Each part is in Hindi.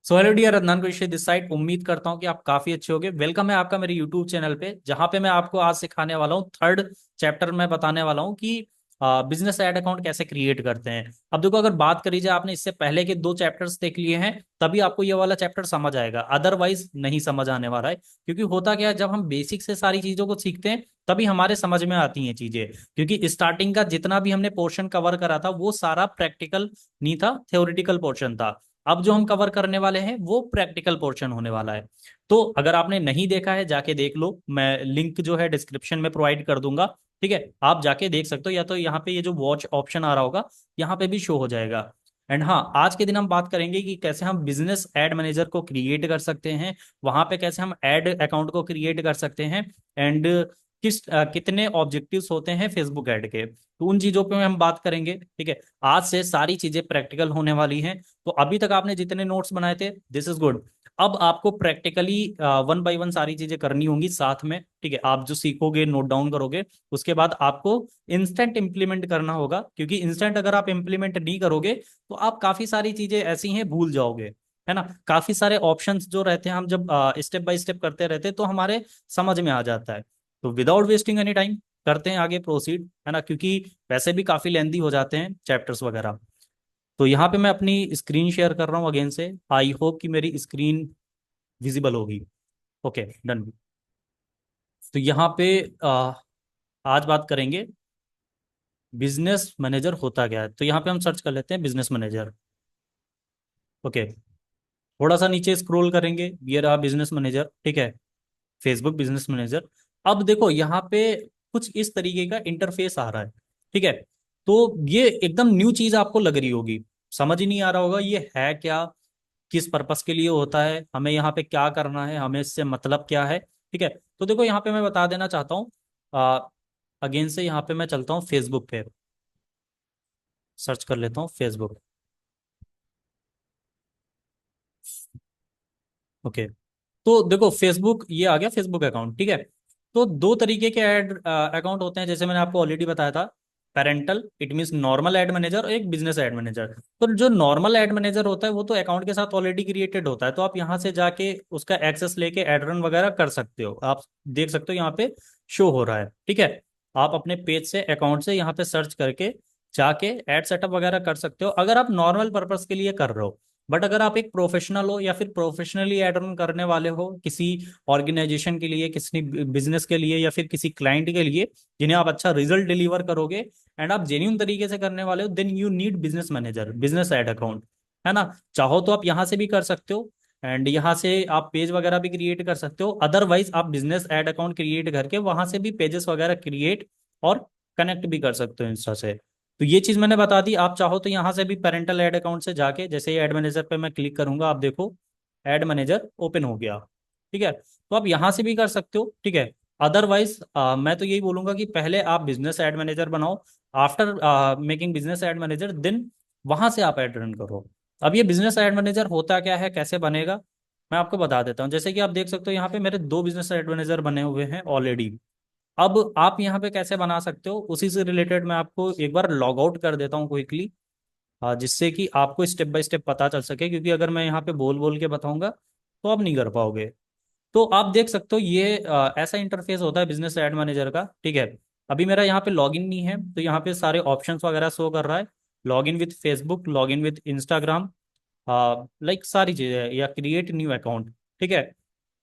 So hello dear Adnan Qureshi this side. उम्मीद करता हूँ कि आप काफी अच्छे होंगे। वेलकम है आपका मेरे यूट्यूब चैनल पे, जहाँ पे मैं आपको आज सिखाने वाला हूँ थर्ड चैप्टर में बताने वाला हूँ कि बिजनेस ऐड अकाउंट कैसे क्रिएट करते हैं। अब देखो, अगर बात करी जाए, आपने इससे पहले के दो चैप्टर्स देख लिए हैं तभी आपको ये वाला चैप्टर समझ आएगा, अदरवाइज नहीं समझ आने वाला है। क्योंकि होता क्या है, जब हम बेसिक से सारी चीजों को सीखते हैं तभी हमारे समझ में आती हैं चीजें। क्योंकि स्टार्टिंग का जितना भी हमने पोर्शन कवर करा था वो सारा प्रैक्टिकल नहीं था, थ्योरेटिकल पोर्शन था। अब जो हम कवर करने वाले हैं वो प्रैक्टिकल पोर्शन होने वाला है। तो अगर आपने नहीं देखा है जाके देख लो, मैं लिंक जो है डिस्क्रिप्शन में प्रोवाइड कर दूंगा। ठीक है, आप जाके देख सकते हो, या तो यहाँ पे ये जो वॉच ऑप्शन आ रहा होगा यहाँ पे भी शो हो जाएगा। एंड हाँ, आज के दिन हम बात करेंगे कि कैसे हम बिजनेस एड मैनेजर को क्रिएट कर सकते हैं, वहां पे कैसे हम एड अकाउंट को क्रिएट कर सकते हैं, एंड कितने ऑब्जेक्टिव्स होते हैं फेसबुक ऐड के, तो उन चीजों पे हम बात करेंगे। ठीक है, आज से सारी चीजें प्रैक्टिकल होने वाली हैं। तो अभी तक आपने जितने नोट्स बनाए थे, दिस इज गुड। अब आपको प्रैक्टिकली वन बाय वन सारी चीजें करनी होंगी साथ में। ठीक है, आप जो सीखोगे नोट डाउन करोगे, उसके बाद आपको इंस्टेंट इंप्लीमेंट करना होगा। क्योंकि इंस्टेंट अगर आप इंप्लीमेंट नहीं करोगे तो आप काफी सारी चीजें ऐसी हैं भूल जाओगे, है ना। काफी सारे ऑप्शंस जो रहते हैं, हम जब स्टेप बाय स्टेप करते रहते हैं तो हमारे समझ में आ जाता है। तो विदाउट वेस्टिंग एनी टाइम करते हैं आगे प्रोसीड, है ना। क्योंकि वैसे भी काफी लेंदी हो जाते हैं चैप्टर्स वगैरह। तो यहाँ पे मैं अपनी स्क्रीन शेयर कर रहा हूँ अगेन से। आई होप कि मेरी स्क्रीन विजिबल होगी। Okay, done. तो यहाँ पे आ, आज बात करेंगे बिजनेस मैनेजर होता क्या है। तो यहाँ पे हम सर्च कर लेते हैं बिजनेस मैनेजर। ओके, थोड़ा सा नीचे स्क्रॉल करेंगे, ये रहा बिजनेस मैनेजर। ठीक है, फेसबुक बिजनेस मैनेजर। अब देखो यहाँ पे कुछ इस तरीके का इंटरफेस आ रहा है। ठीक है, तो ये एकदम न्यू चीज आपको लग रही होगी, समझ ही नहीं आ रहा होगा ये है क्या, किस पर्पस के लिए होता है, हमें यहाँ पे क्या करना है, हमें इससे मतलब क्या है। ठीक है, तो देखो यहाँ पे मैं बता देना चाहता हूँ। अगेन से यहाँ पे मैं चलता हूँ फेसबुक पे, सर्च कर लेता हूँ फेसबुक। ओके, तो देखो फेसबुक ये आ गया, फेसबुक अकाउंट। ठीक है, तो दो तरीके के ऐड अकाउंट होते हैं, जैसे मैंने आपको ऑलरेडी बताया था। Parental, it means normal add manager, और एक बिजनेस एड मैनेजर। तो जो नॉर्मल एड मैनेजर होता है वो तो अकाउंट के साथ ऑलरेडी क्रिएटेड होता है, तो आप यहाँ से जाके उसका एक्सेस लेके एड रन वगैरह कर सकते हो। आप देख सकते हो यहाँ पे शो हो रहा है। ठीक है, आप अपने पेज से, अकाउंट से यहाँ पे सर्च करके जाके एड सेटअप वगैरह कर सकते हो, अगर आप नॉर्मल पर्पस के लिए कर रहे हो। बट अगर आप एक प्रोफेशनल हो या फिर प्रोफेशनली एड रन करने वाले हो किसी ऑर्गेनाइजेशन के लिए, किसी बिजनेस के लिए, या फिर किसी क्लाइंट के लिए जिन्हें आप अच्छा रिजल्ट डिलीवर करोगे, एंड आप जेन्यून तरीके से करने वाले हो, then you need business manager, business ad account, है ना। चाहो तो आप यहाँ से भी कर सकते हो, एंड यहाँ से आप पेज वगैरह भी क्रिएट कर सकते हो। अदरवाइज आप बिजनेस एड अकाउंट क्रिएट करके वहां से भी पेजेस वगैरह क्रिएट और कनेक्ट भी कर सकते हो इंस्टा से। तो ये चीज मैंने बता दी। आप चाहो तो यहाँ से भी पेरेंटल एड अकाउंट से जाके, जैसे ही एड मैनेजर पे मैं क्लिक करूंगा, आप देखो एड मैनेजर ओपन हो गया। ठीक है, तो आप यहाँ से भी कर सकते हो। ठीक है, अदरवाइज मैं तो यही बोलूंगा कि पहले आप बिजनेस एड मैनेजर बनाओ, after making business ad manager then वहां से आप एड रन करो। अब ये बिजनेस एड मैनेजर होता क्या है, कैसे बनेगा, मैं आपको बता देता हूँ। जैसे कि आप देख सकते हो यहाँ पे मेरे दो बिजनेस एड मैनेजर बने हुए हैं ऑलरेडी। अब आप यहाँ पे कैसे बना सकते हो, उसी से रिलेटेड मैं आपको एक बार लॉग आउट कर देता हूँ क्विकली, जिससे कि आपको स्टेप बाय स्टेप पता चल सके। क्योंकि अगर मैं यहाँ पे बोल बोल के बताऊंगा तो आप नहीं कर पाओगे। तो आप देख सकते हो ये ऐसा इंटरफेस होता है बिजनेस एड मैनेजर का। ठीक है, अभी मेरा यहाँ पे लॉगिन नहीं है, तो यहाँ पे सारे ऑप्शंस वगैरह शो कर रहा है। Login with Facebook, login with Instagram, like सारी चीजें, या क्रिएट न्यू अकाउंट। ठीक है,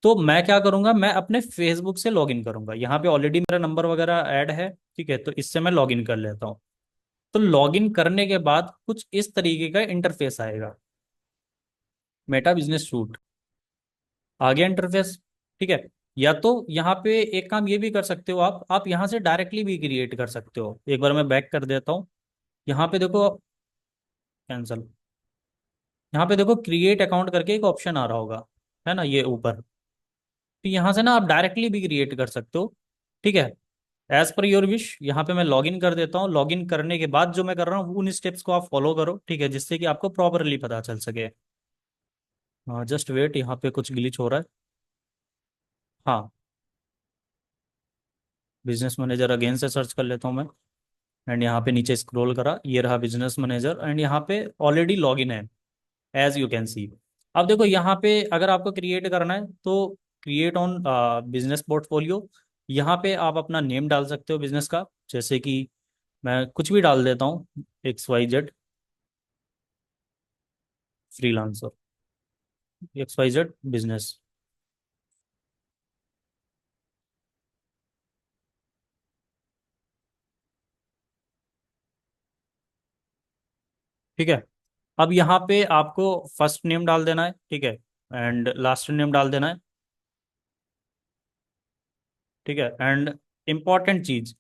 तो मैं क्या करूंगा, मैं अपने फेसबुक से लॉगिन करूंगा। यहाँ पे ऑलरेडी मेरा नंबर वगैरह ऐड है। ठीक है, तो इससे मैं लॉगिन कर लेता हूँ। तो लॉगिन करने के बाद कुछ इस तरीके का इंटरफेस आएगा, मेटा बिजनेस सूट आ गया इंटरफेस। ठीक है, या तो यहाँ पे एक काम ये भी कर सकते हो, आप यहाँ से डायरेक्टली भी क्रिएट कर सकते हो। एक बार मैं बैक कर देता हूँ, यहाँ पे देखो, कैंसल, यहाँ पे देखो क्रिएट अकाउंट करके एक ऑप्शन आ रहा होगा, है ना, ये ऊपर। तो यहाँ से ना आप डायरेक्टली भी क्रिएट कर सकते हो। ठीक है, एज पर योर विश। यहाँ पे मैं लॉगिन कर देता हूँ। लॉगिन करने के बाद जो मैं कर रहा हूँ उन स्टेप्स को आप फॉलो करो, ठीक है, जिससे कि आपको प्रॉपरली पता चल सके। हाँ, जस्ट वेट, यहाँ पे कुछ ग्लिच हो रहा है। हाँ, बिजनेस मैनेजर अगेन से सर्च कर लेता हूँ मैं, एंड यहाँ पे नीचे स्क्रॉल करा, ये रहा बिजनेस मैनेजर, एंड यहाँ पे ऑलरेडी लॉगिन है, एज यू कैन सी। अब देखो यहाँ पे अगर आपको क्रिएट करना है तो क्रिएट ऑन बिजनेस पोर्टफोलियो, यहाँ पे आप अपना नेम डाल सकते हो बिजनेस का, जैसे कि मैं कुछ भी डाल देता हूँ, XYZ फ्रीलांसर, XYZ बिजनेस। ठीक है। अब यहाँ पे आपको फर्स्ट नेम डाल देना है, ठीक है, एंड लास्ट नेम डाल देना है। ठीक है। एंड इम्पॉर्टेंट चीज,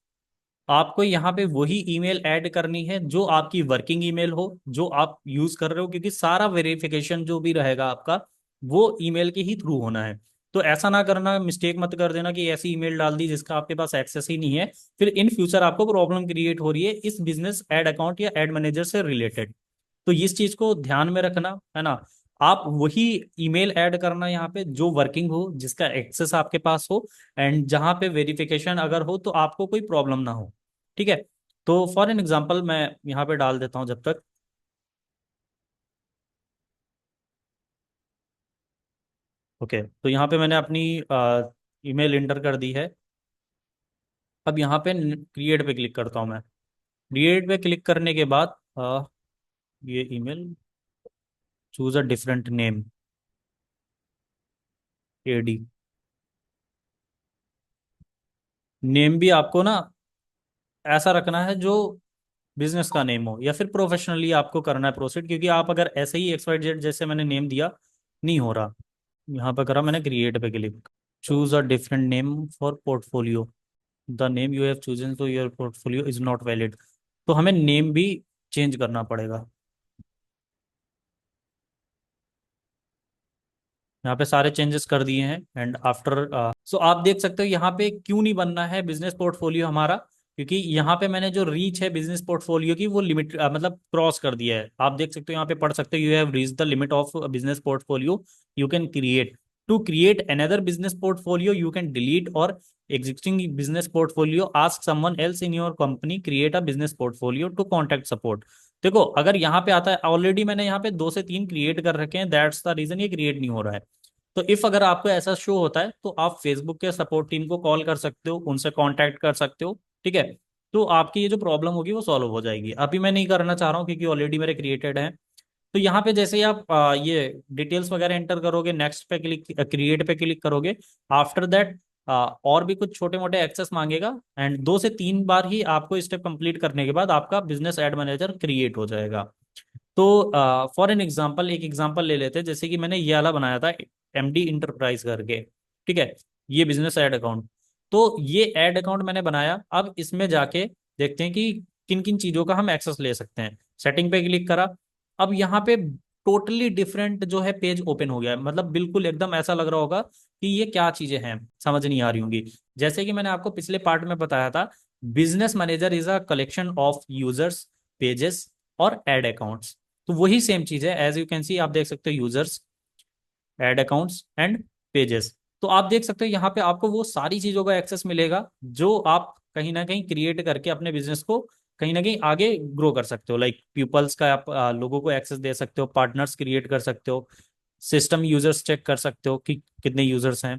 आपको यहाँ पे वही ईमेल ऐड करनी है जो आपकी वर्किंग ईमेल हो, जो आप यूज कर रहे हो, क्योंकि सारा वेरिफिकेशन जो भी रहेगा आपका वो ईमेल के ही थ्रू होना है। तो ऐसा ना करना, मिस्टेक मत कर देना कि ऐसी ईमेल डाल दी जिसका आपके पास एक्सेस ही नहीं है, फिर इन फ्यूचर आपको प्रॉब्लम क्रिएट हो रही है इस बिजनेस एड अकाउंट या एड मैनेजर से रिलेटेड। तो इस चीज को ध्यान में रखना है ना। आप वही ईमेल ऐड करना यहाँ पे जो वर्किंग हो, जिसका एक्सेस आपके पास हो, एंड जहाँ पे वेरिफिकेशन अगर हो तो आपको कोई प्रॉब्लम ना हो। ठीक है। तो फॉर एन एग्जांपल मैं यहाँ पे डाल देता हूँ जब तक। ओके, तो यहाँ पे मैंने अपनी ईमेल इंटर कर दी है। अब यहाँ पे क्रिएट पे क्लिक करता हूँ मैं। क्रिएट पे क्लिक करने के बाद ये email, choose a different name, AD। Name भी आपको ना ऐसा रखना है जो बिजनेस का नेम हो, या फिर प्रोफेशनली आपको करना है प्रोसीड, क्योंकि आप अगर ऐसे ही XYZ जैसे मैंने नेम दिया नहीं हो रहा। यहाँ पे करा मैंने क्रिएट पे click. Choose a different name for portfolio, the name you have chosen to your portfolio is not valid. तो हमें नेम भी चेंज करना पड़ेगा। यहाँ पे सारे चेंजेस कर दिए हैं एंड आफ्टर। सो आप देख सकते हो यहाँ पे क्यों नहीं बनना है बिजनेस पोर्टफोलियो हमारा, क्योंकि यहाँ पे मैंने जो रीच है बिजनेस पोर्टफोलियो की वो लिमिट मतलब क्रॉस कर दिया है। आप देख सकते हो यहाँ पे पढ़ सकते हो, you have reach the limit of business portfolio you can create. To create another business portfolio you can delete or existing business portfolio, ask someone else in your company create a business portfolio to contact support. देखो अगर यहाँ पे आता है ऑलरेडी मैंने यहाँ पे 2 से 3 क्रिएट कर रखे हैं, दैट्स द रीजन ये क्रिएट नहीं हो रहा है। तो इफ अगर आपको ऐसा शो होता है तो आप फेसबुक के सपोर्ट टीम को कॉल कर सकते हो, उनसे कांटेक्ट कर सकते हो। ठीक है। तो आपकी ये जो प्रॉब्लम होगी वो सॉल्व हो जाएगी। अभी मैं नहीं करना चाह रहा हूँ क्योंकि ऑलरेडी मेरे क्रिएटेड हैं। तो यहाँ पे जैसे ही आप ये डिटेल्स वगैरह एंटर करोगे, नेक्स्ट पे क्लिक, क्रिएट पे क्लिक करोगे, आफ्टर दैट और भी कुछ छोटे मोटे एक्सेस मांगेगा, एंड 2 से 3 बार ही आपको स्टेप कंप्लीट करने के बाद आपका बिजनेस एड मैनेजर क्रिएट हो जाएगा। तो फॉर एन एग्जांपल, एक एग्जांपल ले लेते हैं, जैसे कि मैंने ये वाला बनाया था MD इंटरप्राइज करके। ठीक है। ये बिजनेस ऐड अकाउंट, तो ये ऐड अकाउंट मैंने बनाया। अब इसमें जाके देखते हैं कि किन किन चीज़ों का हम एक्सेस ले सकते हैं। सेटिंग पे क्लिक करा। अब यहाँ पे टोटली डिफरेंट जो है पेज ओपन हो गया है, मतलब बिल्कुल एकदम ऐसा लग रहा होगा कि ये क्या चीज़ें हैं, समझ नहीं आ रही होंगी। जैसे कि मैंने आपको पिछले पार्ट में बताया था, business manager is a collection of users, pages और एड अकाउंट्स। तो वही सेम चीज है, एज यू कैन सी, आप देख सकते हो users, ad accounts and pages. तो आप देख सकते हो यहाँ पे आपको वो सारी चीजों का एक्सेस मिलेगा जो आप कहीं ना कहीं क्रिएट करके अपने बिजनेस को कहीं ना कहीं आगे ग्रो कर सकते हो। लाइक पीपल्स का आप लोगों को एक्सेस दे सकते हो, पार्टनर्स क्रिएट कर सकते हो, सिस्टम यूजर्स चेक कर सकते हो कि कितने यूजर्स हैं,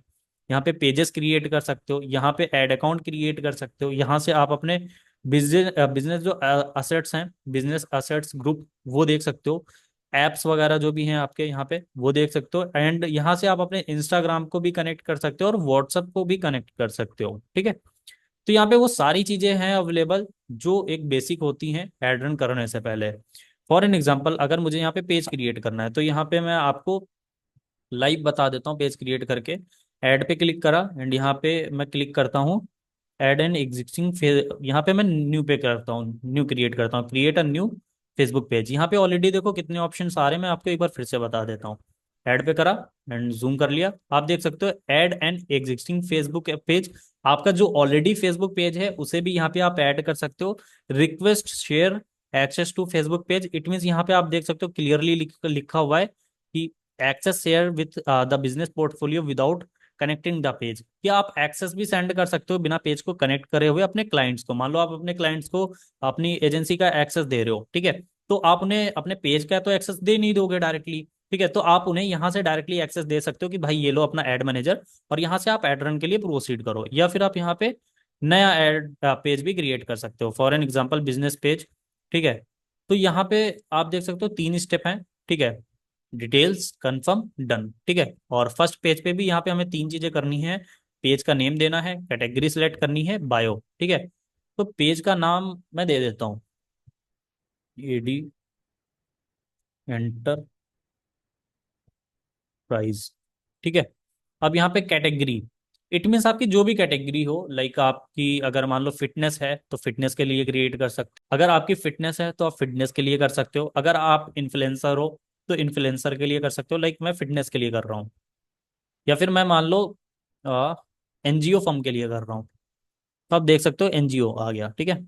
यहाँ पे पेजेस क्रिएट कर सकते हो, यहाँ पे एड अकाउंट क्रिएट कर सकते हो, यहाँ से आप अपने बिजनेस बिजनेस जो असेट्स हैं, बिजनेस असेट्स ग्रुप वो देख सकते हो, एप्स वगैरह जो भी हैं आपके यहाँ पे वो देख सकते हो, एंड यहाँ से आप अपने इंस्टाग्राम को भी कनेक्ट कर सकते हो और व्हाट्सएप को भी कनेक्ट कर सकते हो। ठीक है। तो यहाँ पे वो सारी चीजें हैं अवेलेबल जो एक बेसिक होती हैं एड रन करने से पहले। फॉर एन एग्जांपल अगर मुझे यहाँ पे पेज क्रिएट करना है तो यहाँ पे मैं आपको लाइव बता देता हूँ पेज क्रिएट करके। ऐड पे क्लिक करा एंड यहाँ पे मैं क्लिक करता हूँ ऐड एन एग्जिस्टिंग फेज, यहाँ पे मैं न्यू पे करता हूँ, न्यू क्रिएट करता हूँ, create a new Facebook page. यहाँ पे ऑलरेडी देखो कितने ऑप्शन आ रहे हैं, मैं आपको एक बार फिर से बता देता हूँ। ऐड पे करा एंड जूम कर लिया, आप देख सकते हो add an existing Facebook page. आपका जो ऑलरेडी फेसबुक पेज है उसे भी यहाँ पे आप ऐड कर सकते हो। Request share access to Facebook page, it mean यहाँ पे आप देख सकते हो क्लियरली लिखा हुआ है कि access share with the business portfolio without connecting the page, कि आप एक्सेस भी सेंड कर सकते हो बिना पेज को कनेक्ट करे हुए अपने क्लाइंट्स को। मान लो आप अपने क्लाइंट्स को अपनी एजेंसी का एक्सेस दे रहे हो, ठीक है, तो आप उन्हें अपने पेज का तो एक्सेस दे नहीं दोगे डायरेक्टली। ठीक है, तो आप उन्हें यहाँ से डायरेक्टली एक्सेस दे सकते हो कि भाई ये लो अपना एड मैनेजर, और यहाँ से आप एड रन के लिए प्रोसीड करो, या फिर आप यहाँ पे नया एड पेज भी क्रिएट कर सकते हो, for an example business page. ठीक है, तो यहाँ पे आप देख सकते हो 3 स्टेप हैं। ठीक है, डिटेल्स, कंफर्म, डन। ठीक है, और फर्स्ट पेज पे भी यहाँ पे हमें 3 चीजें करनी है। पेज का नेम देना है, कैटेगरी सिलेक्ट करनी है, बायो। ठीक है, तो पेज का नाम मैं दे देता हूँ, एडी एंटरप्राइज। ठीक है, अब यहाँ पे कैटेगरी, इट मीन्स आपकी जो भी कैटेगरी हो, लाइक आपकी अगर मान लो फिटनेस है तो फिटनेस के लिए क्रिएट कर सकते हो, अगर आपकी फिटनेस है तो आप फिटनेस के लिए कर सकते हो, अगर आप इन्फ्लुएंसर हो तो इन्फ्लुएंसर के लिए कर सकते हो, लाइक मैं फिटनेस के लिए कर रहा हूँ, या फिर मैं मान लो एनजीओ फर्म के लिए कर रहा हूँ, तो आप देख सकते हो एनजीओ आ गया। ठीक है,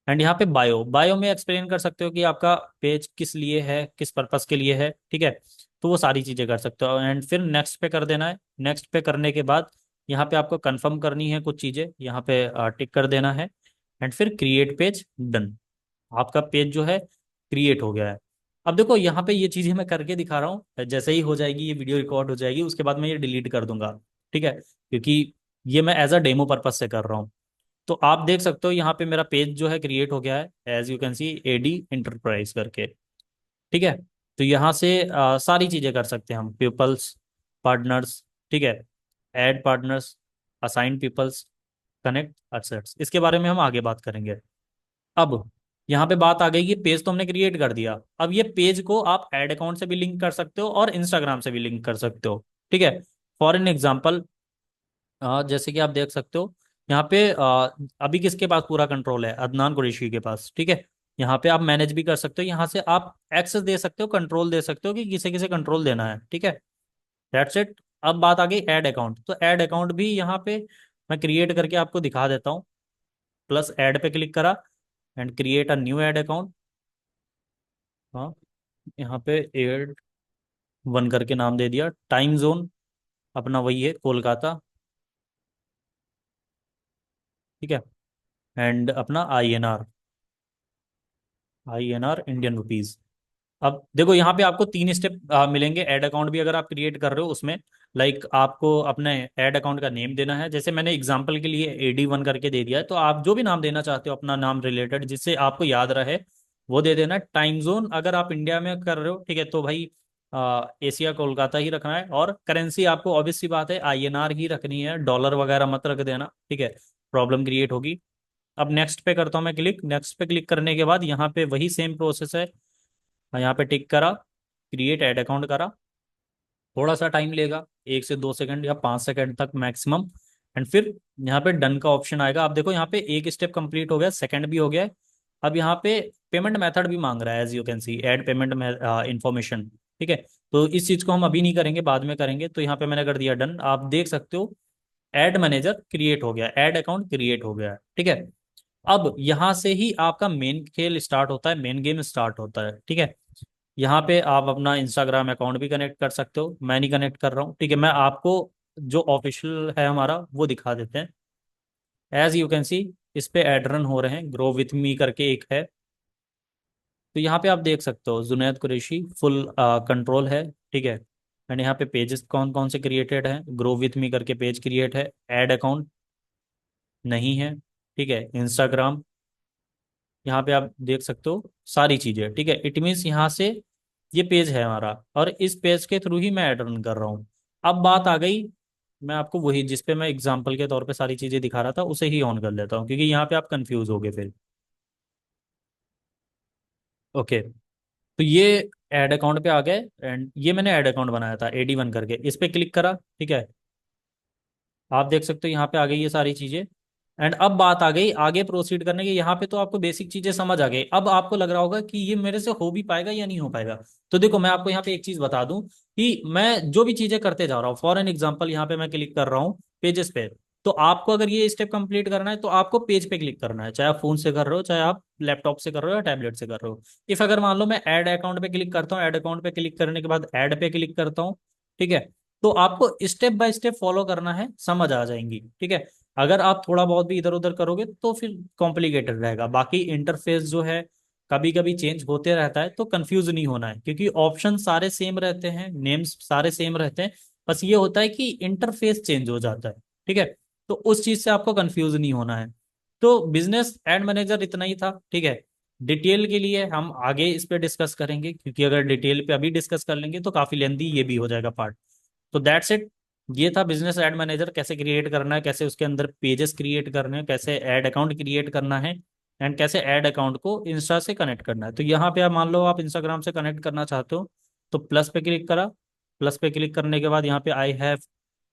एंड यहाँ पे बायो, बायो में एक्सप्लेन कर सकते हो कि आपका पेज किस लिए है, किस पर्पस के लिए है। ठीक है, तो वो सारी चीज़ें कर सकते हो, एंड फिर नेक्स्ट पे कर देना है। नेक्स्ट पे करने के बाद यहाँ पे आपको कंफर्म करनी है कुछ चीज़ें, यहाँ पे टिक कर देना है, एंड फिर क्रिएट पेज, डन। आपका पेज जो है क्रिएट हो गया है। अब देखो यहाँ पे ये चीज़ें मैं करके दिखा रहा हूँ, जैसे ही हो जाएगी ये वीडियो रिकॉर्ड हो जाएगी उसके बाद मैं ये डिलीट कर दूंगा। ठीक है, क्योंकि ये मैं एज अ डेमो पर्पज से कर रहा हूँ। तो आप देख सकते हो यहाँ पे मेरा पेज जो है क्रिएट हो गया है, as you can see AD enterprise करके। ठीक है, तो यहाँ से सारी चीज़ें कर सकते हैं हम, पीपल्स, पार्टनर्स। ठीक है, add partners, assign peoples, connect assets, इसके बारे में हम आगे बात करेंगे। अब यहाँ पे बात आ गई कि पेज तो हमने क्रिएट कर दिया, अब ये पेज को आप ऐड अकाउंट से भी लिंक कर सकते हो और इंस्टाग्राम से भी लिंक कर सकते हो। ठीक है, फॉर एन एग्जाम्पल जैसे कि आप देख सकते हो यहाँ पे अभी किसके पास पूरा कंट्रोल है, अदनान कुरैशी के पास। ठीक है, यहाँ पे आप मैनेज भी कर सकते हो, यहाँ से आप एक्सेस दे सकते हो, कंट्रोल दे सकते हो कि किसे किसे कंट्रोल देना है। ठीक है, दैट्स इट। अब बात आ गई ऐड अकाउंट, तो ऐड अकाउंट भी यहाँ पे मैं क्रिएट करके आपको दिखा देता हूँ। प्लस ऐड पे क्लिक करा and create a new add account. हाँ, यहाँ पे एड वन करके नाम दे दिया, टाइम जोन अपना वही है कोलकाता। ठीक है, एंड अपना I N R Indian rupees. अब देखो यहाँ पे आपको 3 स्टेप मिलेंगे ऐड अकाउंट भी अगर आप क्रिएट कर रहे हो उसमें। लाइक आपको अपने ऐड अकाउंट का नेम देना है, जैसे मैंने एग्जांपल के लिए AD1 करके दे दिया है, तो आप जो भी नाम देना चाहते हो अपना नाम रिलेटेड जिससे आपको याद रहे वो दे देना है। टाइम जोन अगर आप इंडिया में कर रहे हो, ठीक है, तो भाई एशिया कोलकाता ही रखना है, और करेंसी आपको ऑब्वियस सी बात है INR ही रखनी है, डॉलर वगैरह मत रख देना। ठीक है, प्रॉब्लम क्रिएट होगी। अब नेक्स्ट पे करता हूँ मैं क्लिक, नेक्स्ट पे क्लिक करने के बाद यहाँ पे वही सेम प्रोसेस है। यहाँ पे टिक करा, क्रिएट ऐड अकाउंट करा, थोड़ा सा टाइम लेगा, 1 से 2 सेकंड या 5 सेकंड तक मैक्सिमम, एंड फिर यहाँ पे डन का ऑप्शन आएगा। आप देखो यहाँ पे एक स्टेप कंप्लीट हो गया, सेकंड भी हो गया है। अब यहाँ पे पेमेंट मेथड भी मांग रहा है, as you can see add payment information. ठीक है, तो इस चीज को हम अभी नहीं करेंगे, बाद में करेंगे, तो यहाँ पे मैंने कर दिया डन। आप देख सकते हो एड मैनेजर क्रिएट हो गया, एड अकाउंट क्रिएट हो गया है। ठीक है, अब यहाँ से ही आपका मेन खेल स्टार्ट होता है, मेन गेम स्टार्ट होता है। ठीक है, यहाँ पे आप अपना इंस्टाग्राम अकाउंट भी कनेक्ट कर सकते हो, मैं नहीं कनेक्ट कर रहा हूँ। ठीक है, मैं आपको जो ऑफिशियल है हमारा वो दिखा देते हैं। एज यू कैन सी इस पे एड रन हो रहे हैं, ग्रो विथ मी करके एक है, तो यहाँ पे आप देख सकते हो जुनैद कुरैशी फुल कंट्रोल है। ठीक है, एंड यहाँ पे पेजेस कौन कौन से क्रिएटेड हैं, ग्रो विथ मी करके पेज क्रिएट है, ऐड अकाउंट नहीं है। ठीक है, इंस्टाग्राम यहाँ पे आप देख सकते हो सारी चीजें। ठीक है, इट मीन्स यहाँ से ये पेज है हमारा, और इस पेज के थ्रू ही मैं ऐड रन कर रहा हूँ। अब बात आ गई, मैं आपको वही जिस पे मैं एग्जांपल के तौर पे सारी चीजें दिखा रहा था उसे ही ऑन कर लेता हूँ, क्योंकि यहाँ पे आप कंफ्यूज हो गए फिर। ओके, तो ये ऐड अकाउंट पे आ गए, एंड ये मैंने ऐड अकाउंट बनाया था AD1 करके, इस पे क्लिक करा। ठीक है, आप देख सकते हो यहाँ पे आ गई ये सारी चीजें, एंड अब बात आ गई आगे प्रोसीड करने की। यहाँ पे तो आपको बेसिक चीजें समझ आ गई, अब आपको लग रहा होगा कि ये मेरे से हो भी पाएगा या नहीं हो पाएगा। तो देखो मैं आपको यहाँ पे एक चीज बता दूं कि मैं जो भी चीजें करते जा रहा हूँ, फॉर एन एग्जाम्पल यहाँ पे मैं क्लिक कर रहा हूँ पेजेस पे, तो आपको अगर ये स्टेप कंप्लीट करना है तो आपको पेज पे क्लिक करना है, चाहे आप फोन से कर रहे हो, चाहे आप लैपटॉप से कर रहे हो या टैबलेट से कर रहे हो। इफ अगर मान लो मैं ऐड अकाउंट पे क्लिक करता हूँ, ऐड अकाउंट पे क्लिक करने के बाद ऐड पे क्लिक करता हूँ, ठीक है, तो आपको स्टेप बाय स्टेप फॉलो करना है, समझ आ जाएंगी। ठीक है, अगर आप थोड़ा बहुत भी इधर उधर करोगे तो फिर कॉम्प्लिकेटेड रहेगा। बाकी इंटरफेस जो है कभी कभी चेंज होते रहता है, तो कंफ्यूज नहीं होना है, क्योंकि ऑप्शन सारे सेम रहते हैं, नेम्स सारे सेम रहते हैं, बस ये होता है कि इंटरफेस चेंज हो जाता है। ठीक है, तो उस चीज से आपको कंफ्यूज नहीं होना है। तो बिजनेस एड मैनेजर इतना ही था। ठीक है, डिटेल के लिए हम आगे इस पे डिस्कस करेंगे, क्योंकि अगर डिटेल पे अभी डिस्कस कर लेंगे तो काफी लेंदी ये भी हो जाएगा पार्ट। तो दैट्स इट। ये था बिजनेस एड मैनेजर, कैसे क्रिएट करना है, कैसे उसके अंदर पेजेस क्रिएट करने हैं, कैसे ऐड अकाउंट क्रिएट करना है, एंड कैसे ऐड अकाउंट को इंस्टा से कनेक्ट करना है। तो यहाँ पे आप मान लो आप इंस्टाग्राम से कनेक्ट करना चाहते हो, तो प्लस पे क्लिक करा। प्लस पे क्लिक करने के बाद यहाँ पे I have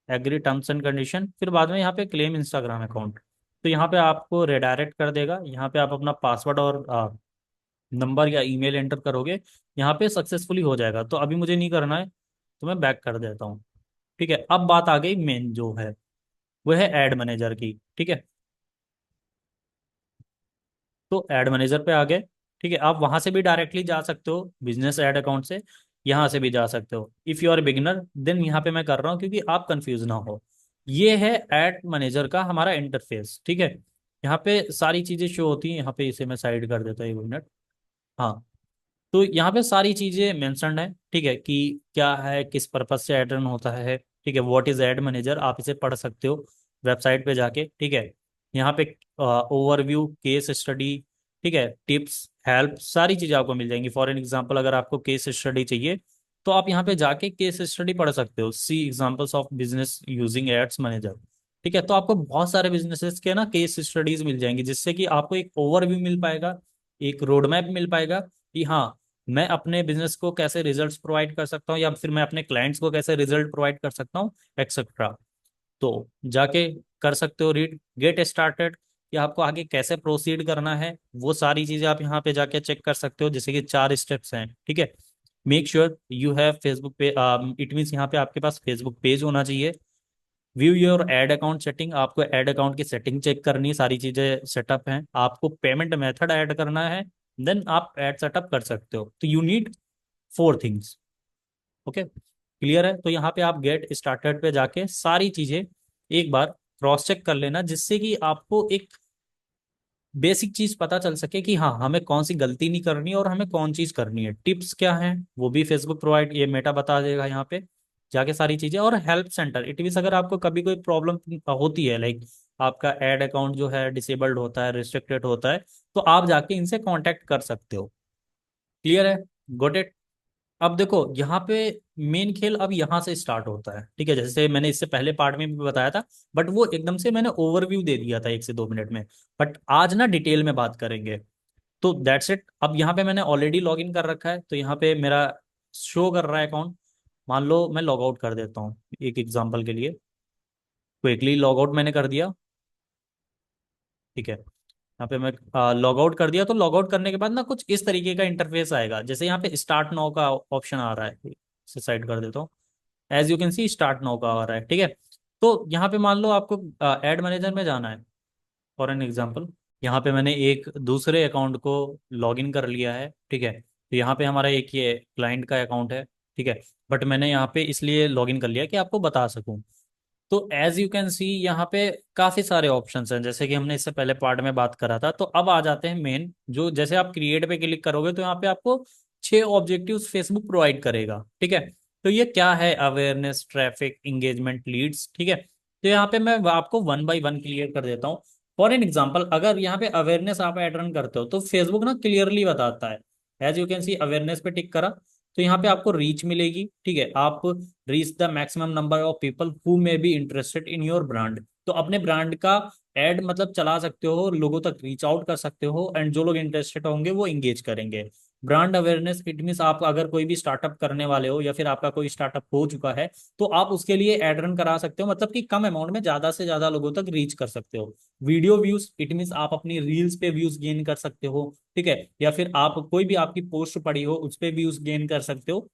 agree terms and condition, फिर बाद में यहाँ पे क्लेम इंस्टाग्राम अकाउंट। तो यहाँ पे आपको रिडायरेक्ट कर देगा, यहाँ पे आप अपना पासवर्ड और नंबर या ईमेल एंटर करोगे, यहाँ पे सक्सेसफुली हो जाएगा। तो अभी मुझे नहीं करना है, तो मैं बैक कर देता हूँ। ठीक है, अब बात आ गई मेन जो है, वो है एड मैनेजर की। ठीक है, तो एड मैनेजर पे आ गए। ठीक है, आप वहां से भी डायरेक्टली जा सकते हो बिजनेस एड अकाउंट से, यहाँ से भी जा सकते हो। If you are beginner then यहाँ पे मैं कर रहा हूँ क्योंकि आप कंफ्यूज ना हो। ये है एड मैनेजर का हमारा इंटरफेस। ठीक है, यहाँ पे सारी चीज़ें शो होती हैं। यहाँ पे इसे मैं साइड कर देता हूँ, एक मिनट। हाँ, तो यहाँ पे सारी चीजें मेंशन्ड है। ठीक है, कि क्या है, किस पर्पज से ऐड रन होता है। ठीक है, व्हाट इज एड मैनेजर, आप इसे पढ़ सकते हो वेबसाइट पे जाके। ठीक है, यहाँ पे ओवरव्यू, केस स्टडी, ठीक है, टिप्स, हेल्प, सारी चीजें आपको मिल जाएंगी। फॉर एन एग्जांपल, अगर आपको केस स्टडी चाहिए तो आप यहाँ पे जाके केस स्टडी पढ़ सकते हो, see examples of business using ads manager. ठीक है, तो आपको बहुत सारे बिजनेसेस के ना केस स्टडीज मिल जाएंगी, जिससे कि आपको एक ओवरव्यू मिल पाएगा, एक रोड मैप मिल पाएगा कि हाँ, मैं अपने बिजनेस को कैसे रिजल्ट्स प्रोवाइड कर सकता हूँ, या फिर मैं अपने क्लाइंट्स को कैसे रिजल्ट प्रोवाइड कर सकता हूँ, एक्सेट्रा। तो जाके कर सकते हो रीड, गेट स्टार्टेड, या आपको आगे कैसे प्रोसीड करना है, वो सारी चीजें आप यहाँ पे जाके चेक कर सकते हो, जैसे कि 4 स्टेप्स हैं। ठीक है, make sure you have Facebook पे, इट मीन्स यहाँ पे आपके पास फेसबुक पेज होना चाहिए। View your ad account setting, आपको एड अकाउंट की सेटिंग चेक करनी है, सारी चीजें सेटअप हैं। आपको पेमेंट मेथड ऐड करना है, देन आप एड सेटअप कर सकते हो। तो you need 4 things. Okay, clear है? तो यहाँ पे आप गेट स्टार्टेड पे जाके सारी चीजें एक बार क्रॉस चेक कर लेना, जिससे कि आपको एक बेसिक चीज पता चल सके कि हाँ, हमें कौन सी गलती नहीं करनी है और हमें कौन चीज करनी है। टिप्स क्या है वो भी फेसबुक प्रोवाइड, ये मेटा बता देगा यहाँ पे जाके सारी चीजें। और हेल्प सेंटर, इट मीन अगर आपको कभी कोई प्रॉब्लम होती है, लाइक आपका एड अकाउंट जो है डिसेबल्ड होता है, रिस्ट्रिक्टेड होता है, तो आप जाके इनसे कांटेक्ट कर सकते हो। क्लियर है? Got it? अब देखो यहाँ पे मेन खेल अब यहाँ से स्टार्ट होता है। ठीक है, जैसे मैंने इससे पहले पार्ट में भी बताया था, बट वो एकदम से मैंने ओवरव्यू दे दिया था 1 से 2 मिनट में। बट आज ना डिटेल में बात करेंगे। तो दैट्स इट। अब यहाँ पे मैंने ऑलरेडी लॉग इन कर रखा है, तो यहाँ पे मेरा शो कर रहा है अकाउंट। मान लो मैं लॉग आउट कर देता हूँ एक एग्जांपल के लिए, क्विकली लॉग आउट मैंने कर दिया। ठीक है, यहाँ पे मैं लॉग आउट कर दिया। तो लॉग आउट करने के बाद ना कुछ इस तरीके का इंटरफेस आएगा, जैसे यहाँ पे स्टार्ट नाउ का ऑप्शन आ रहा है, इसे साइड कर देता हूँ। As you can see start now का आ रहा है। ठीक है, तो यहाँ पे मान लो आपको एड मैनेजर में जाना है। फॉर एन एग्जांपल, यहाँ पे मैंने एक दूसरे अकाउंट को लॉगिन कर लिया है। ठीक है, तो यहाँ पे हमारा एक ये क्लाइंट का अकाउंट है। ठीक है, बट मैंने यहाँ पे इसलिए लॉगिन कर लिया कि आपको बता सकूं। तो एज यू कैन सी यहाँ पे काफी सारे ऑप्शंस हैं, जैसे कि हमने इससे पहले पार्ट में बात करा था। तो अब आ जाते हैं मेन, जो जैसे आप क्रिएट पे क्लिक करोगे तो यहाँ पे आपको 6 ऑब्जेक्टिव्स फेसबुक प्रोवाइड करेगा। ठीक है, तो ये क्या है, अवेयरनेस, ट्रैफिक, इंगेजमेंट, लीड्स। ठीक है, तो यहाँ पे मैं आपको 1 बाय 1 क्लियर कर देता हूँ। फॉर एन एग्जाम्पल, अगर यहाँ पे अवेयरनेस आप एड रन करते हो तो फेसबुक ना क्लियरली बताता है। As you can see awareness पे टिक करा, तो यहाँ पे आपको रीच मिलेगी। ठीक है, आप reach the maximum number of people who may be interested in your brand, तो अपने ब्रांड का एड मतलब चला सकते हो, लोगों तक रीच आउट कर सकते हो, एंड जो लोग इंटरेस्टेड होंगे वो इंगेज करेंगे। ब्रांड अवेयरनेस, इट मीन्स आप अगर कोई भी स्टार्टअप करने वाले हो या फिर आपका कोई स्टार्टअप हो चुका है, तो आप उसके लिए एड रन करा सकते हो, मतलब कि कम अमाउंट में ज्यादा से ज्यादा लोगों तक रीच कर सकते हो। वीडियो व्यूज, इट मीन्स आप अपनी रील्स पे व्यूज गेन कर सकते हो। ठीक है, या फिर आप कोई भी आपकी पोस्ट पड़ी हो उस पे व्यूज गेन कर सकते हो।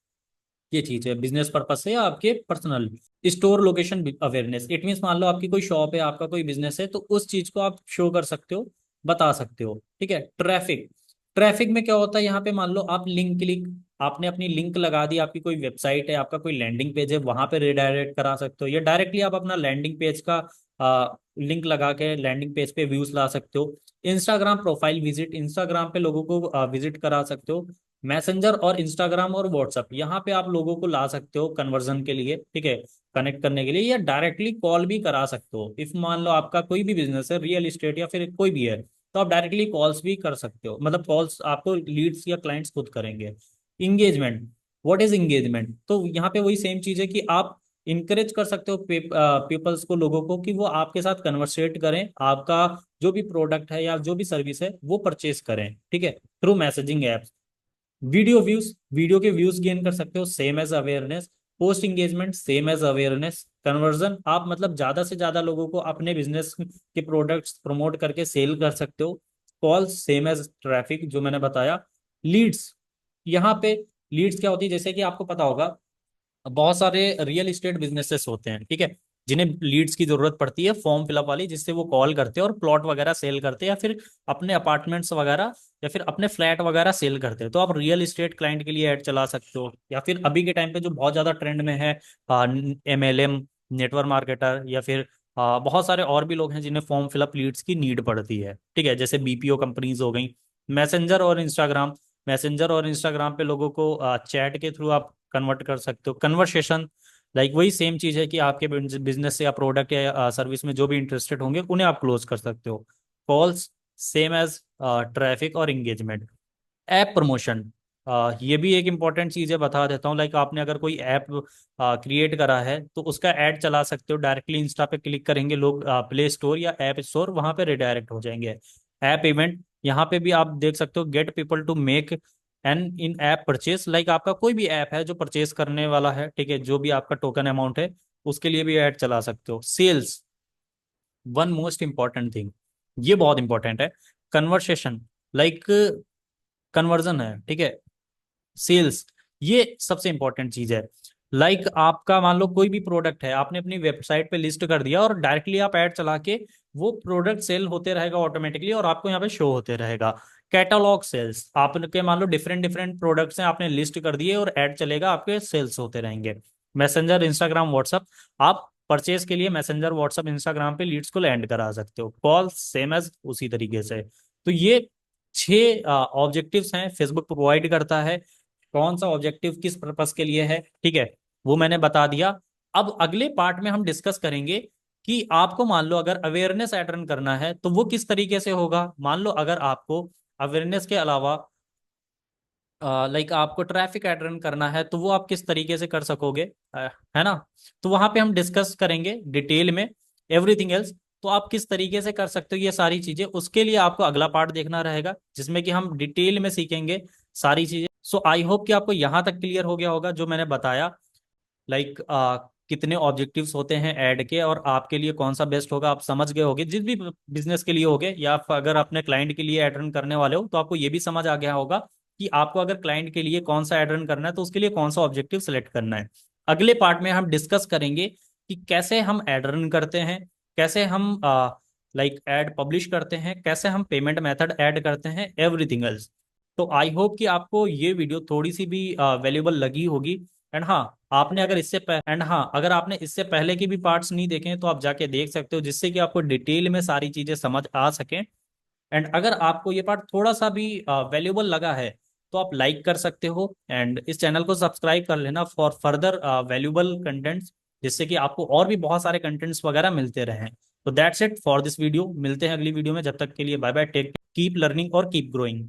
ये चीज है बिजनेस पर्पज से या आपके personal. Store location awareness, it means मान लो आपकी कोई शॉप है, आपका कोई बिजनेस है, तो उस चीज को आप शो कर सकते हो, बता सकते हो। ठीक है, ट्रैफिक, ट्रैफिक में क्या होता है, यहाँ पे मान लो आप लिंक क्लिक आपने अपनी लिंक लगा दी, आपकी कोई वेबसाइट है, आपका कोई लैंडिंग पेज है, वहां पे रिडायरेक्ट करा सकते हो, या डायरेक्टली आप अपना लैंडिंग पेज का लिंक लगा के लैंडिंग पेज पे व्यूज ला सकते हो। इंस्टाग्राम प्रोफाइल विजिट, इंस्टाग्राम पे लोगों को विजिट करा सकते हो। मैसेंजर और इंस्टाग्राम और व्हाट्सअप, यहाँ पे आप लोगों को ला सकते हो कन्वर्जन के लिए, ठीक है, कनेक्ट करने के लिए, या डायरेक्टली कॉल भी करा सकते हो। इफ मान लो आपका कोई भी बिजनेस है, रियल एस्टेट या फिर कोई भी है, तो आप डायरेक्टली कॉल्स भी कर सकते हो, मतलब कॉल्स आपको लीड्स या क्लाइंट्स खुद करेंगे। Engagement, what is engagement? तो यहाँ पे वही सेम चीज है कि आप इंकरेज कर सकते हो पीपल्स को, लोगों को, कि वो आपके साथ कन्वर्सेट करें, आपका जो भी प्रोडक्ट है या जो भी सर्विस है वो परचेज करें, ठीक है, through messaging apps. Video views, video के व्यूज गेन कर सकते हो, same as awareness. Post engagement, same as awareness. Conversion, आप मतलब ज्यादा से ज्यादा लोगों को अपने बिजनेस के प्रोडक्ट्स प्रमोट करके सेल कर सकते हो। कॉल्स, सेम एज ट्रैफिक, जो मैंने बताया। लीड्स, यहाँ पे लीड्स क्या होती है, जैसे कि आपको पता होगा बहुत सारे रियल एस्टेट बिजनेसेस होते हैं, ठीक है, जिन्हें लीड्स की जरूरत पड़ती है, फॉर्म फिलअप वाली, जिससे वो कॉल करते हैं और प्लॉट वगैरह सेल करते हैं, या फिर अपने अपार्टमेंट्स वगैरह या फिर अपने फ्लैट वगैरह सेल करते हैं। तो आप रियल एस्टेट क्लाइंट के लिए ऐड चला सकते हो, या फिर अभी के टाइम पे जो बहुत ज्यादा ट्रेंड में है, MLM, नेटवर्क मार्केटर, या फिर बहुत सारे और भी लोग हैं जिन्हें फॉर्म फिलअप लीड्स की नीड पड़ती है, ठीक है, जैसे BPO कंपनीज हो गई। मैसेंजर और इंस्टाग्राम, मैसेंजर और इंस्टाग्राम पे लोगों को चैट के थ्रू आप कन्वर्ट कर सकते हो। कन्वर्सेशन, लाइक वही सेम चीज है कि आपके बिजनेस या प्रोडक्ट या सर्विस में जो भी इंटरेस्टेड होंगे उन्हें आप क्लोज कर सकते हो। कॉल्स, सेम एज ट्रैफिक और इंगेजमेंट। ऐप प्रमोशन, ये भी एक इंपॉर्टेंट चीज है, बता देता हूँ। लाइक आपने अगर कोई ऐप क्रिएट करा है तो उसका ऐड चला सकते हो, डायरेक्टली इंस्टा पे क्लिक करेंगे लोग, प्ले स्टोर या ऐप स्टोर, वहां पे रिडायरेक्ट हो जाएंगे। ऐप इवेंट, यहाँ पे भी आप देख सकते हो, get people to make an in app purchase. Like आपका कोई भी ऐप है जो परचेज करने वाला है, ठीक है, जो भी आपका टोकन अमाउंट है, उसके लिए भी ऐड चला सकते हो। Sales, one most important thing, ये बहुत इंपॉर्टेंट है। कन्वर्सेशन, लाइक कन्वर्जन है, ठीक है, सेल्स, ये सबसे इंपॉर्टेंट चीज है। लाइक आपका मान लो कोई भी प्रोडक्ट है, आपने अपनी वेबसाइट पे लिस्ट कर दिया और डायरेक्टली आप ऐड चला के वो प्रोडक्ट सेल होते रहेगा ऑटोमेटिकली, और आपको यहाँ पे शो होते रहेगा। कैटलॉग सेल्स, आपके मान लो डिफरेंट डिफरेंट प्रोडक्ट्स हैं, आपने लिस्ट कर दिए और ऐड चलेगा, आपके सेल्स होते रहेंगे। मैसेंजर, इंस्टाग्राम, व्हाट्सअप, आप परचेज के लिए मैसेंजर, व्हाट्सअप, इंस्टाग्राम पे लीड्स को लैंड करा सकते हो। कॉल, सेम एज उसी तरीके से। तो ये 6 ऑब्जेक्टिव्स हैं फेसबुक प्रोवाइड करता है। कौन सा ऑब्जेक्टिव किस पर्पस के लिए है, ठीक है, वो मैंने बता दिया। अब अगले पार्ट में हम डिस्कस करेंगे कि आपको मान लो अगर अवेयरनेस ऐड रन करना है तो वो किस तरीके से होगा। मान लो अगर आपको अवेयरनेस के अलावा लाइक आपको ट्रैफिक ऐड रन करना है, तो वो आप किस तरीके से कर सकोगे, है ना। तो वहां पे हम डिस्कस करेंगे डिटेल में एवरीथिंग एल्स। तो आप किस तरीके से कर सकते हो ये सारी चीजें, उसके लिए आपको अगला पार्ट देखना रहेगा, जिसमें कि हम डिटेल में सीखेंगे सारी चीजें। सो आई होप कि आपको यहाँ तक क्लियर हो गया होगा जो मैंने बताया, लाइक कितने ऑब्जेक्टिव्स होते हैं ऐड के, और आपके लिए कौन सा बेस्ट होगा, आप समझ गए होगे जिस भी बिजनेस के लिए होगे, या अगर अपने क्लाइंट के लिए ऐड रन करने वाले हो तो आपको ये भी समझ आ गया होगा कि आपको अगर क्लाइंट के लिए कौन सा ऐड रन करना है तो उसके लिए कौन सा ऑब्जेक्टिव सेलेक्ट करना है। अगले पार्ट में हम डिस्कस करेंगे कि कैसे हम ऐड रन करते हैं, कैसे हम लाइक ऐड पब्लिश करते हैं, कैसे हम पेमेंट मेथड ऐड करते हैं, एवरीथिंग एल्स। तो आई होप कि आपको ये वीडियो थोड़ी सी भी वैल्यूएबल लगी होगी। एंड हाँ, अगर आपने इससे पहले के भी पार्ट्स नहीं देखे हैं तो आप जाके देख सकते हो, जिससे कि आपको डिटेल में सारी चीजें समझ आ सके। एंड अगर आपको ये पार्ट थोड़ा सा भी वैल्यूएबल लगा है तो आप लाइक कर सकते हो, एंड इस चैनल को सब्सक्राइब कर लेना फॉर फर्दर वैल्यूएबल कंटेंट्स, जिससे कि आपको और भी बहुत सारे कंटेंट्स वगैरह मिलते रहें। तो that's it for this video, मिलते हैं अगली वीडियो में, जब तक के लिए bye bye, take, keep learning और कीप ग्रोइंग।